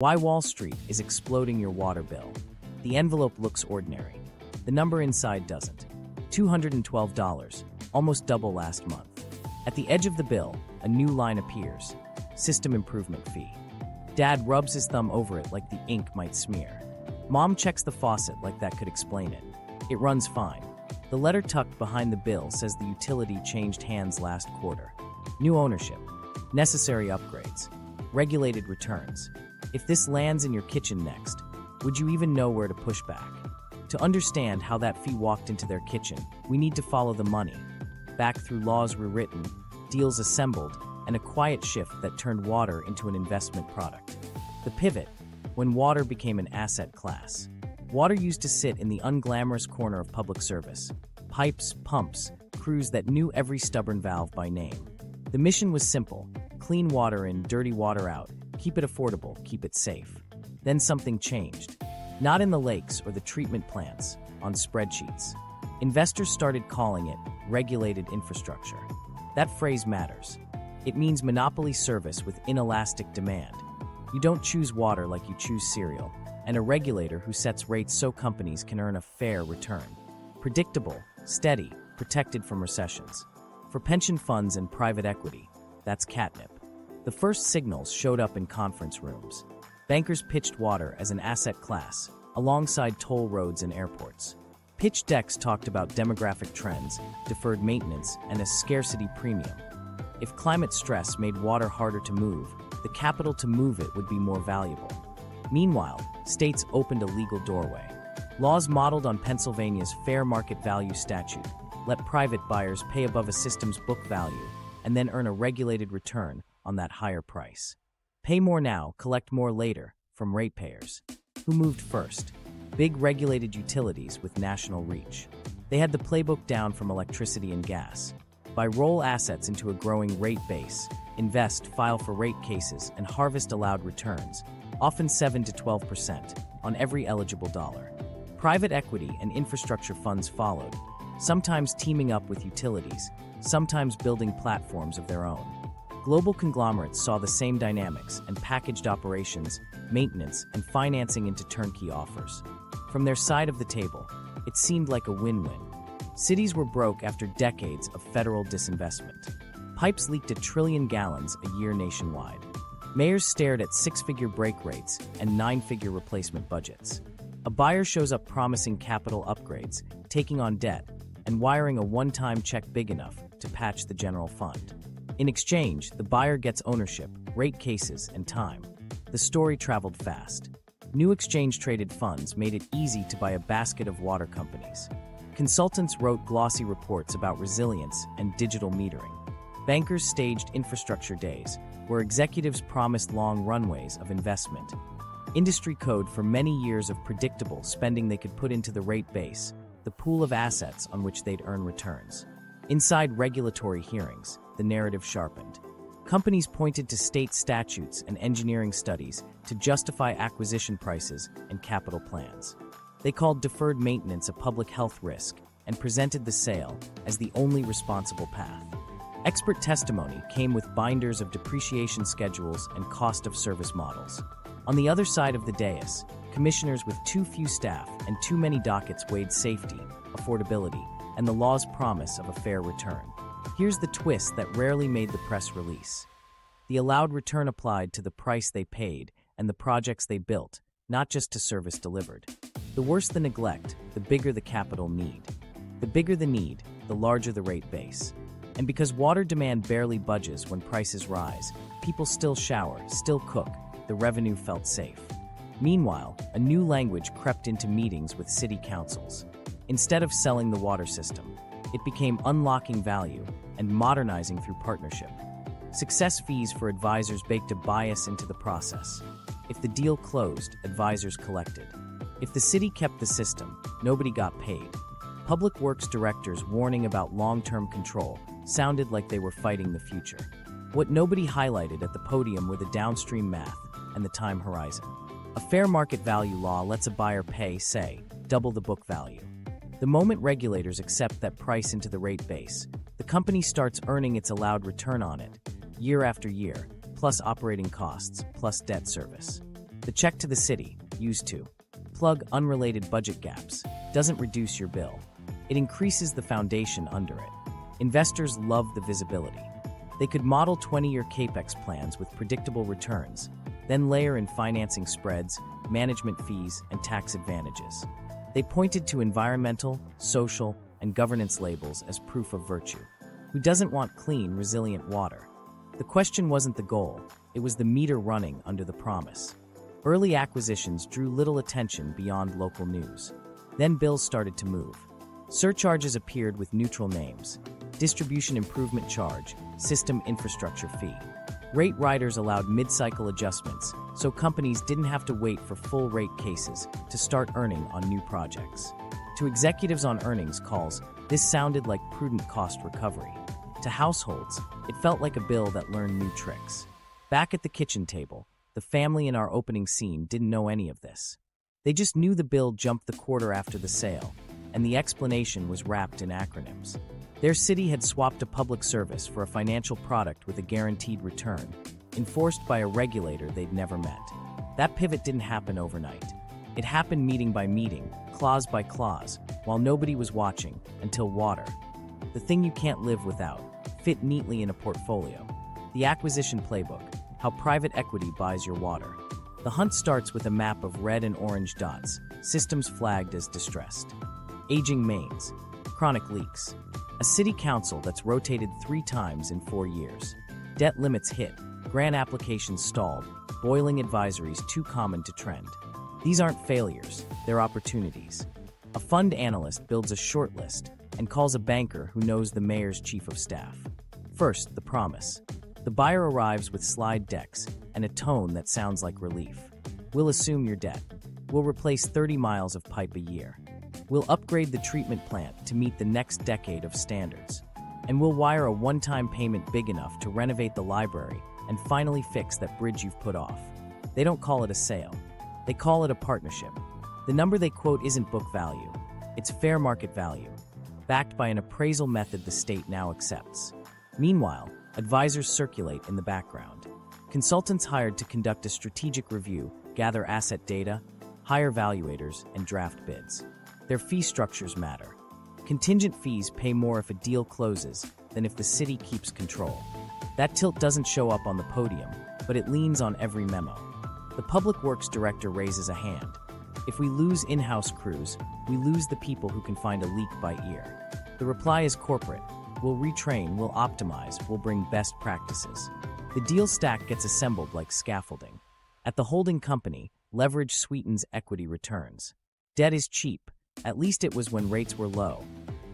Why Wall Street is exploding your water bill. The envelope looks ordinary. The number inside doesn't. $212, almost double last month. At the edge of the bill, a new line appears. System improvement fee. Dad rubs his thumb over it like the ink might smear. Mom checks the faucet like that could explain it. It runs fine. The letter tucked behind the bill says the utility changed hands last quarter. New ownership. Necessary upgrades. Regulated returns. If this lands in your kitchen next, would you even know where to push back? To understand how that fee walked into their kitchen, we need to follow the money. Back through laws rewritten, deals assembled, and a quiet shift that turned water into an investment product. The pivot, when water became an asset class. Water used to sit in the unglamorous corner of public service. Pipes, pumps, crews that knew every stubborn valve by name. The mission was simple: clean water in, dirty water out, keep it affordable, keep it safe. Then something changed. Not in the lakes or the treatment plants, on spreadsheets. Investors started calling it regulated infrastructure. That phrase matters. It means monopoly service with inelastic demand. You don't choose water like you choose cereal, and a regulator who sets rates so companies can earn a fair return. Predictable, steady, protected from recessions. For pension funds and private equity, that's catnip. The first signals showed up in conference rooms. Bankers pitched water as an asset class, alongside toll roads and airports. Pitch decks talked about demographic trends, deferred maintenance, and a scarcity premium. If climate stress made water harder to move, the capital to move it would be more valuable. Meanwhile, states opened a legal doorway. Laws modeled on Pennsylvania's fair market value statute let private buyers pay above a system's book value and then earn a regulated return on that higher price. Pay more now, collect more later, from ratepayers. Who moved first? Big regulated utilities with national reach. They had the playbook down from electricity and gas. By roll assets into a growing rate base, invest, file for rate cases, and harvest allowed returns, often 7 to 12%, on every eligible dollar. Private equity and infrastructure funds followed, sometimes teaming up with utilities, sometimes building platforms of their own. Global conglomerates saw the same dynamics and packaged operations, maintenance, and financing into turnkey offers. From their side of the table, it seemed like a win-win. Cities were broke after decades of federal disinvestment. Pipes leaked 1 trillion gallons a year nationwide. Mayors stared at 6-figure break rates and 9-figure replacement budgets. A buyer shows up promising capital upgrades, taking on debt, and wiring a one-time check big enough to patch the general fund. In exchange, the buyer gets ownership, rate cases, and time. The story traveled fast. New exchange-traded funds made it easy to buy a basket of water companies. Consultants wrote glossy reports about resilience and digital metering. Bankers staged infrastructure days, where executives promised long runways of investment. Industry code for many years of predictable spending they could put into the rate base, the pool of assets on which they'd earn returns. Inside regulatory hearings, the narrative sharpened. Companies pointed to state statutes and engineering studies to justify acquisition prices and capital plans. They called deferred maintenance a public health risk and presented the sale as the only responsible path. Expert testimony came with binders of depreciation schedules and cost of service models. On the other side of the dais, commissioners with too few staff and too many dockets weighed safety, affordability, and the law's promise of a fair return. Here's the twist that rarely made the press release. The allowed return applied to the price they paid and the projects they built, not just to service delivered. The worse the neglect, the bigger the capital need. The bigger the need, the larger the rate base. And because water demand barely budges when prices rise, people still shower, still cook, the revenue felt safe. Meanwhile, a new language crept into meetings with city councils. Instead of selling the water system, it became unlocking value and modernizing through partnership. Success fees for advisors baked a bias into the process. If the deal closed, advisors collected. If the city kept the system, nobody got paid. Public works directors warning about long-term control sounded like they were fighting the future. What nobody highlighted at the podium were the downstream math and the time horizon. A fair market value law lets a buyer pay, say, double the book value. The moment regulators accept that price into the rate base, the company starts earning its allowed return on it, year after year, plus operating costs, plus debt service. The check to the city, used to plug unrelated budget gaps, doesn't reduce your bill. It increases the foundation under it. Investors love the visibility. They could model 20-year capex plans with predictable returns, then layer in financing spreads, management fees, and tax advantages. They pointed to environmental, social, and governance labels as proof of virtue. Who doesn't want clean, resilient water? The question wasn't the goal, it was the meter running under the promise. Early acquisitions drew little attention beyond local news. Then bills started to move. Surcharges appeared with neutral names: distribution improvement charge, system infrastructure fee. Rate riders allowed mid-cycle adjustments, so companies didn't have to wait for full rate cases to start earning on new projects. To executives on earnings calls, this sounded like prudent cost recovery. To households, it felt like a bill that learned new tricks. Back at the kitchen table, the family in our opening scene didn't know any of this. They just knew the bill jumped the quarter after the sale, and the explanation was wrapped in acronyms. Their city had swapped a public service for a financial product with a guaranteed return, enforced by a regulator they'd never met. That pivot didn't happen overnight. It happened meeting by meeting, clause by clause, while nobody was watching, until water, the thing you can't live without, fit neatly in a portfolio. The acquisition playbook: how private equity buys your water. The hunt starts with a map of red and orange dots, systems flagged as distressed. Aging mains, chronic leaks. A city council that's rotated 3 times in 4 years. Debt limits hit, grant applications stalled, boiling advisories too common to trend. These aren't failures, they're opportunities. A fund analyst builds a short list and calls a banker who knows the mayor's chief of staff. First, the promise. The buyer arrives with slide decks and a tone that sounds like relief. We'll assume your debt. We'll replace 30 miles of pipe a year. We'll upgrade the treatment plant to meet the next decade of standards. And we'll wire a one-time payment big enough to renovate the library and finally fix that bridge you've put off. They don't call it a sale. They call it a partnership. The number they quote isn't book value. It's fair market value, backed by an appraisal method the state now accepts. Meanwhile, advisors circulate in the background. Consultants hired to conduct a strategic review, gather asset data, hire valuators, and draft bids. Their fee structures matter. Contingent fees pay more if a deal closes than if the city keeps control. That tilt doesn't show up on the podium, but it leans on every memo. The public works director raises a hand. If we lose in-house crews, we lose the people who can find a leak by ear. The reply is corporate. We'll retrain, we'll optimize, we'll bring best practices. The deal stack gets assembled like scaffolding. At the holding company, leverage sweetens equity returns. Debt is cheap. At least it was when rates were low.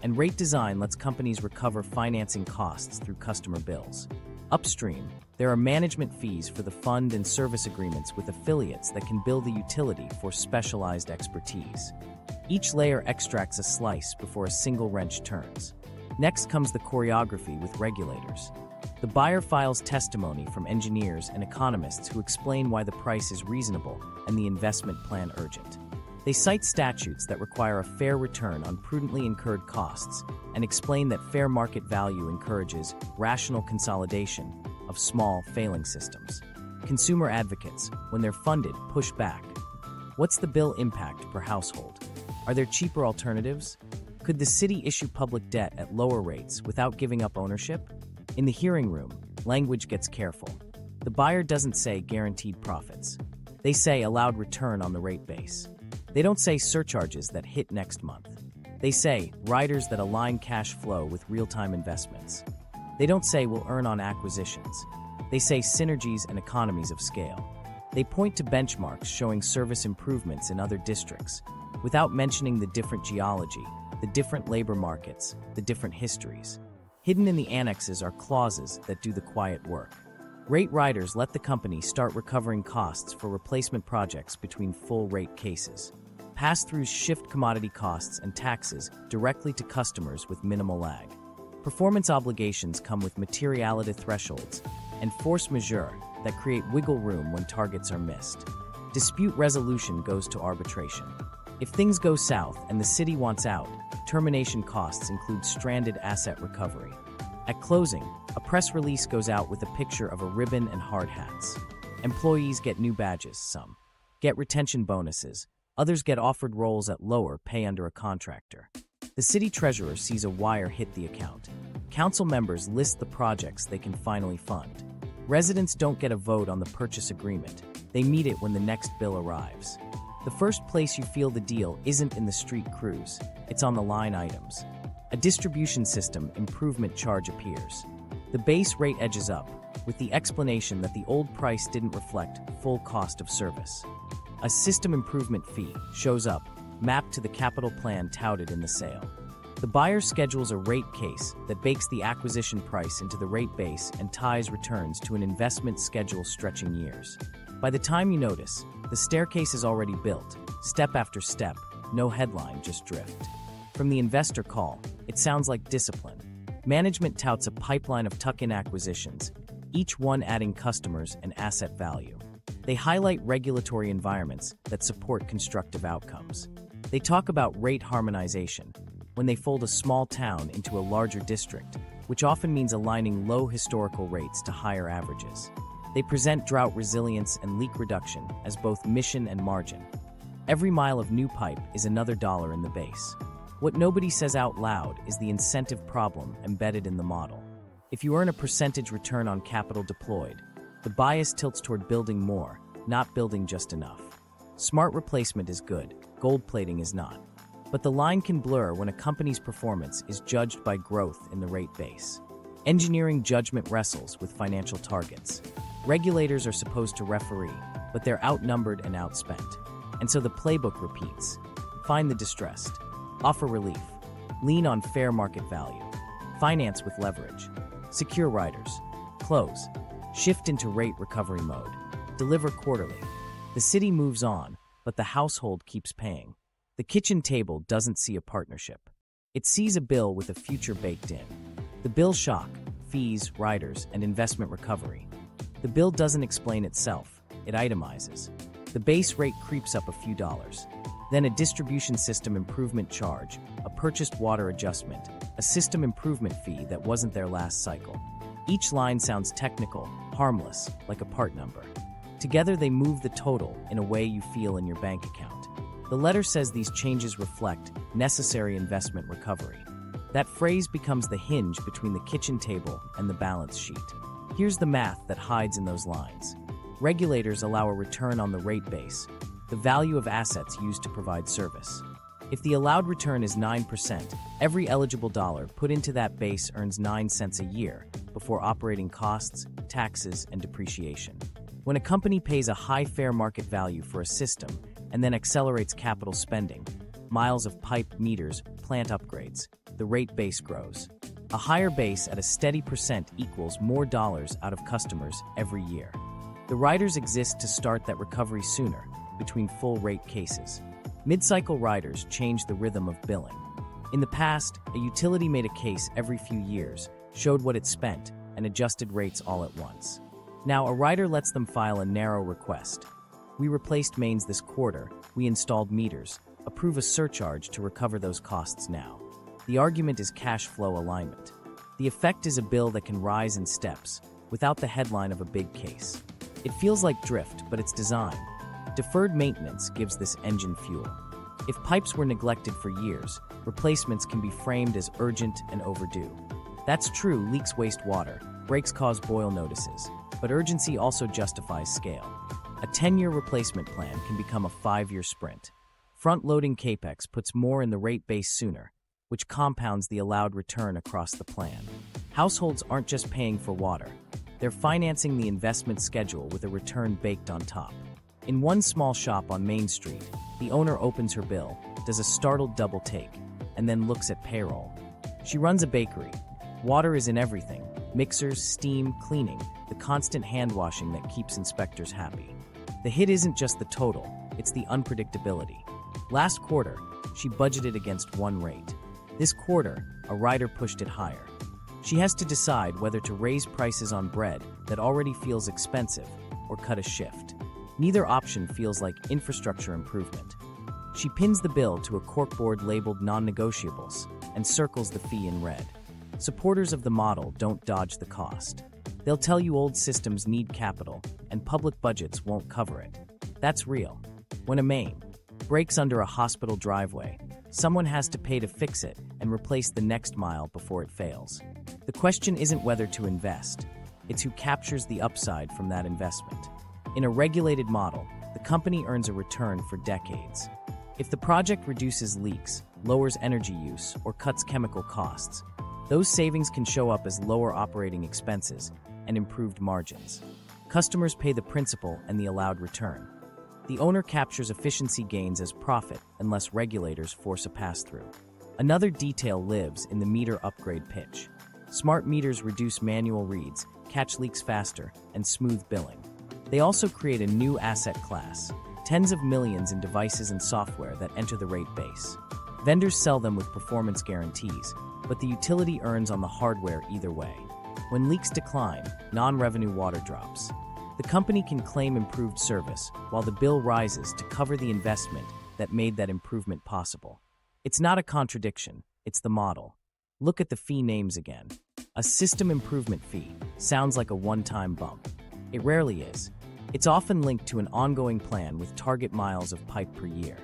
And rate design lets companies recover financing costs through customer bills. Upstream, there are management fees for the fund and service agreements with affiliates that can bill the utility for specialized expertise. Each layer extracts a slice before a single wrench turns. Next comes the choreography with regulators. The buyer files testimony from engineers and economists who explain why the price is reasonable and the investment plan urgent. They cite statutes that require a fair return on prudently incurred costs and explain that fair market value encourages rational consolidation of small, failing systems. Consumer advocates, when they're funded, push back. What's the bill impact per household? Are there cheaper alternatives? Could the city issue public debt at lower rates without giving up ownership? In the hearing room, language gets careful. The buyer doesn't say guaranteed profits. They say allowed return on the rate base. They don't say surcharges that hit next month. They say riders that align cash flow with real-time investments. They don't say we'll earn on acquisitions. They say synergies and economies of scale. They point to benchmarks showing service improvements in other districts, without mentioning the different geology, the different labor markets, the different histories. Hidden in the annexes are clauses that do the quiet work. Rate riders let the company start recovering costs for replacement projects between full rate cases. Pass-throughs shift commodity costs and taxes directly to customers with minimal lag. Performance obligations come with materiality thresholds and force majeure that create wiggle room when targets are missed. Dispute resolution goes to arbitration. If things go south and the city wants out, termination costs include stranded asset recovery. At closing, a press release goes out with a picture of a ribbon and hard hats. Employees get new badges, some. get retention bonuses. Others get offered roles at lower pay under a contractor. The city treasurer sees a wire hit the account. Council members list the projects they can finally fund. Residents don't get a vote on the purchase agreement. They meet it when the next bill arrives. The first place you feel the deal isn't in the street crews, it's on the line items. A distribution system improvement charge appears. The base rate edges up, with the explanation that the old price didn't reflect full cost of service. A system improvement fee shows up, mapped to the capital plan touted in the sale. The buyer schedules a rate case that bakes the acquisition price into the rate base and ties returns to an investment schedule stretching years. By the time you notice, the staircase is already built, step after step, no headline, just drift. From the investor call, it sounds like discipline. Management touts a pipeline of tuck-in acquisitions, each one adding customers and asset value. They highlight regulatory environments that support constructive outcomes. They talk about rate harmonization, when they fold a small town into a larger district, which often means aligning low historical rates to higher averages. They present drought resilience and leak reduction as both mission and margin. Every mile of new pipe is another dollar in the base. What nobody says out loud is the incentive problem embedded in the model. If you earn a percentage return on capital deployed, the bias tilts toward building more, not building just enough. Smart replacement is good, goldplating is not. But the line can blur when a company's performance is judged by growth in the rate base. Engineering judgment wrestles with financial targets. Regulators are supposed to referee, but they're outnumbered and outspent. And so the playbook repeats. Find the distressed. Offer relief. Lean on fair market value. Finance with leverage. Secure riders. Close. Shift into rate recovery mode. Deliver quarterly. The city moves on, but the household keeps paying. The kitchen table doesn't see a partnership. It sees a bill with a future baked in. The bill shock, fees, riders, and investment recovery. The bill doesn't explain itself, it itemizes. The base rate creeps up a few dollars. Then a distribution system improvement charge, a purchased water adjustment, a system improvement fee that wasn't there last cycle. Each line sounds technical, harmless, like a part number. Together they move the total in a way you feel in your bank account. The letter says these changes reflect necessary investment recovery. That phrase becomes the hinge between the kitchen table and the balance sheet. Here's the math that hides in those lines. Regulators allow a return on the rate base, the value of assets used to provide service. If the allowed return is 9%, every eligible dollar put into that base earns 9 cents a year before operating costs, taxes, and depreciation. When a company pays a high fair market value for a system and then accelerates capital spending, miles of pipe, meters, plant upgrades, the rate base grows. A higher base at a steady percent equals more dollars out of customers every year. The riders exist to start that recovery sooner, between full rate cases. Mid-cycle riders change the rhythm of billing. In the past, a utility made a case every few years, showed what it spent, and adjusted rates all at once. Now, a rider lets them file a narrow request. We replaced mains this quarter, we installed meters, approve a surcharge to recover those costs now. The argument is cash flow alignment. The effect is a bill that can rise in steps, without the headline of a big case. It feels like drift, but it's design. Deferred maintenance gives this engine fuel. If pipes were neglected for years, replacements can be framed as urgent and overdue. That's true, leaks waste water, breaks cause boil notices, but urgency also justifies scale. A 10-year replacement plan can become a 5-year sprint. Front-loading CAPEX puts more in the rate base sooner, which compounds the allowed return across the plan. Households aren't just paying for water. They're financing the investment schedule with a return baked on top. In one small shop on Main Street, the owner opens her bill, does a startled double take, and then looks at payroll. She runs a bakery. Water is in everything: mixers, steam, cleaning, the constant hand washing that keeps inspectors happy. The hit isn't just the total, it's the unpredictability. Last quarter, she budgeted against one rate. This quarter, a rider pushed it higher. She has to decide whether to raise prices on bread that already feels expensive or cut a shift. Neither option feels like infrastructure improvement. She pins the bill to a corkboard labeled non-negotiables and circles the fee in red. Supporters of the model don't dodge the cost. They'll tell you old systems need capital and public budgets won't cover it. That's real. When a main breaks under a hospital driveway, someone has to pay to fix it and replace the next mile before it fails. The question isn't whether to invest, it's who captures the upside from that investment. In a regulated model, the company earns a return for decades. If the project reduces leaks, lowers energy use, or cuts chemical costs, those savings can show up as lower operating expenses and improved margins. Customers pay the principal and the allowed return. The owner captures efficiency gains as profit unless regulators force a pass-through. Another detail lives in the meter upgrade pitch. Smart meters reduce manual reads, catch leaks faster, and smooth billing. They also create a new asset class, tens of millions in devices and software that enter the rate base. Vendors sell them with performance guarantees, but the utility earns on the hardware either way. When leaks decline, non-revenue water drops. The company can claim improved service, while the bill rises to cover the investment that made that improvement possible. It's not a contradiction, it's the model. Look at the fee names again. A system improvement fee sounds like a one-time bump. It rarely is. It's often linked to an ongoing plan with target miles of pipe per year.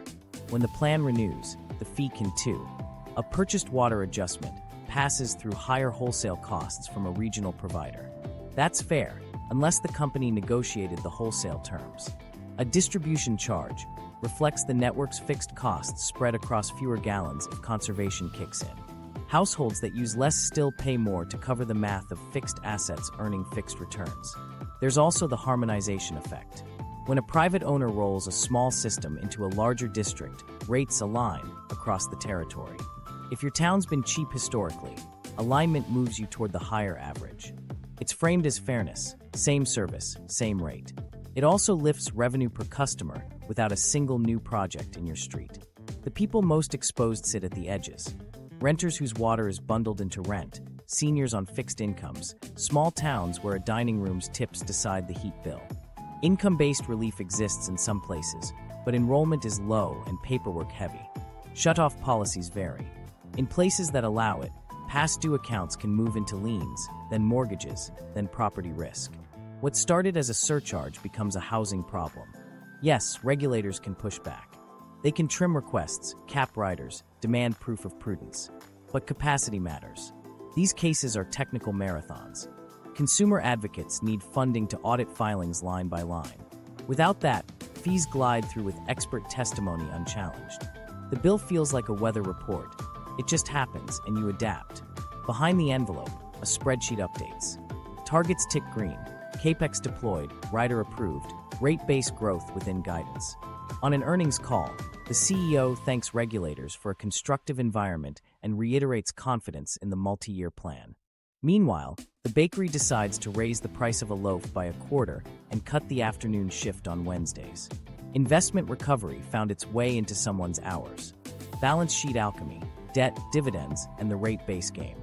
When the plan renews, the fee can too. A purchased water adjustment passes through higher wholesale costs from a regional provider. That's fair, unless the company negotiated the wholesale terms. A distribution charge reflects the network's fixed costs spread across fewer gallons if conservation kicks in. Households that use less still pay more to cover the math of fixed assets earning fixed returns. There's also the harmonization effect. When a private owner rolls a small system into a larger district, rates align across the territory. If your town's been cheap historically, alignment moves you toward the higher average. It's framed as fairness, same service, same rate. It also lifts revenue per customer without a single new project in your street. The people most exposed sit at the edges. Renters whose water is bundled into rent, seniors on fixed incomes, small towns where a dining room's tips decide the heat bill. Income-based relief exists in some places, but enrollment is low and paperwork heavy. Shut-off policies vary. In places that allow it, past due accounts can move into liens, then mortgages, then property risk. What started as a surcharge becomes a housing problem. Yes, regulators can push back. They can trim requests, cap riders, demand proof of prudence. But capacity matters. These cases are technical marathons. Consumer advocates need funding to audit filings line by line. Without that, fees glide through with expert testimony unchallenged. The bill feels like a weather report. It just happens, and you adapt. Behind the envelope, a spreadsheet updates. Targets tick green, CAPEX deployed, rider approved, rate-based growth within guidance. On an earnings call, the CEO thanks regulators for a constructive environment and reiterates confidence in the multi-year plan. Meanwhile, the bakery decides to raise the price of a loaf by a quarter and cut the afternoon shift on Wednesdays. Investment recovery found its way into someone's hours. Balance sheet alchemy, debt, dividends, and the rate base game.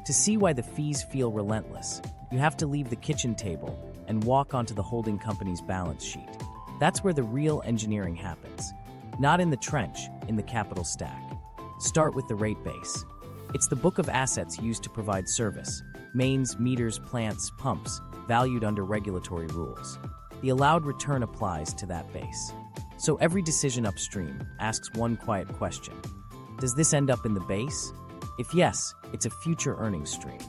To see why the fees feel relentless, you have to leave the kitchen table and walk onto the holding company's balance sheet. That's where the real engineering happens. Not in the trench, in the capital stack. Start with the rate base. It's the book of assets used to provide service. Mains, meters, plants, pumps, valued under regulatory rules. The allowed return applies to that base. So every decision upstream asks one quiet question. Does this end up in the base? If yes, it's a future earnings stream.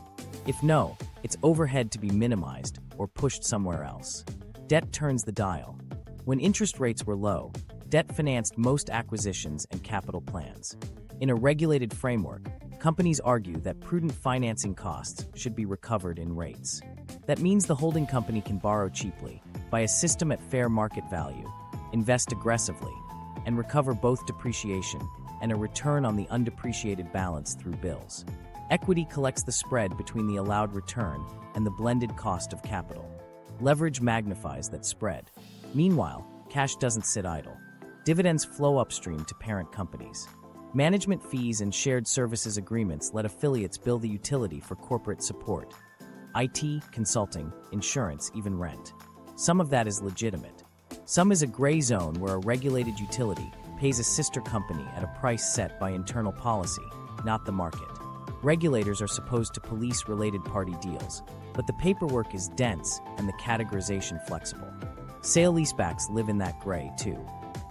If no, it's overhead to be minimized or pushed somewhere else. Debt turns the dial. When interest rates were low, debt financed most acquisitions and capital plans. In a regulated framework, companies argue that prudent financing costs should be recovered in rates. That means the holding company can borrow cheaply, buy a system at fair market value, invest aggressively, and recover both depreciation and a return on the undepreciated balance through bills. Equity collects the spread between the allowed return and the blended cost of capital. Leverage magnifies that spread. Meanwhile, cash doesn't sit idle. Dividends flow upstream to parent companies. Management fees and shared services agreements let affiliates bill the utility for corporate support. IT, consulting, insurance, even rent. Some of that is legitimate. Some is a gray zone where a regulated utility pays a sister company at a price set by internal policy, not the market. Regulators are supposed to police related party deals, but the paperwork is dense and the categorization flexible. Sale-leasebacks live in that gray, too.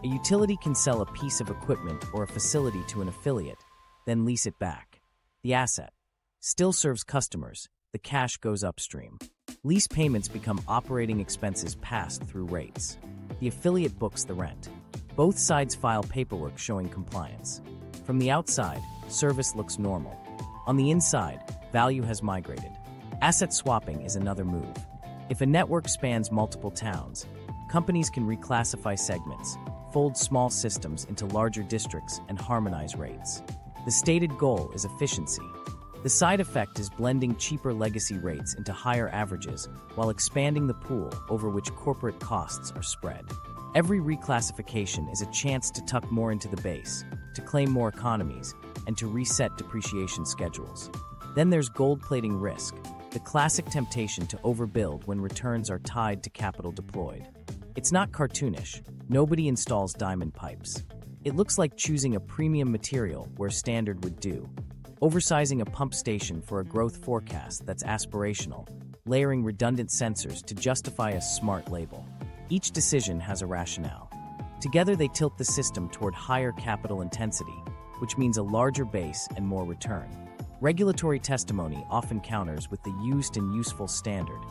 A utility can sell a piece of equipment or a facility to an affiliate, then lease it back. The asset still serves customers, the cash goes upstream. Lease payments become operating expenses passed through rates. The affiliate books the rent. Both sides file paperwork showing compliance. From the outside, service looks normal. On the inside, value has migrated. Asset swapping is another move. If a network spans multiple towns, companies can reclassify segments, fold small systems into larger districts, and harmonize rates. The stated goal is efficiency. The side effect is blending cheaper legacy rates into higher averages while expanding the pool over which corporate costs are spread. Every reclassification is a chance to tuck more into the base, to claim more economies, and to reset depreciation schedules. Then there's gold-plating risk, the classic temptation to overbuild when returns are tied to capital deployed. It's not cartoonish. Nobody installs diamond pipes. It looks like choosing a premium material where standard would do. Oversizing a pump station for a growth forecast that's aspirational, layering redundant sensors to justify a smart label. Each decision has a rationale. Together they tilt the system toward higher capital intensity, which means a larger base and more return. Regulatory testimony often counters with the used and useful standard,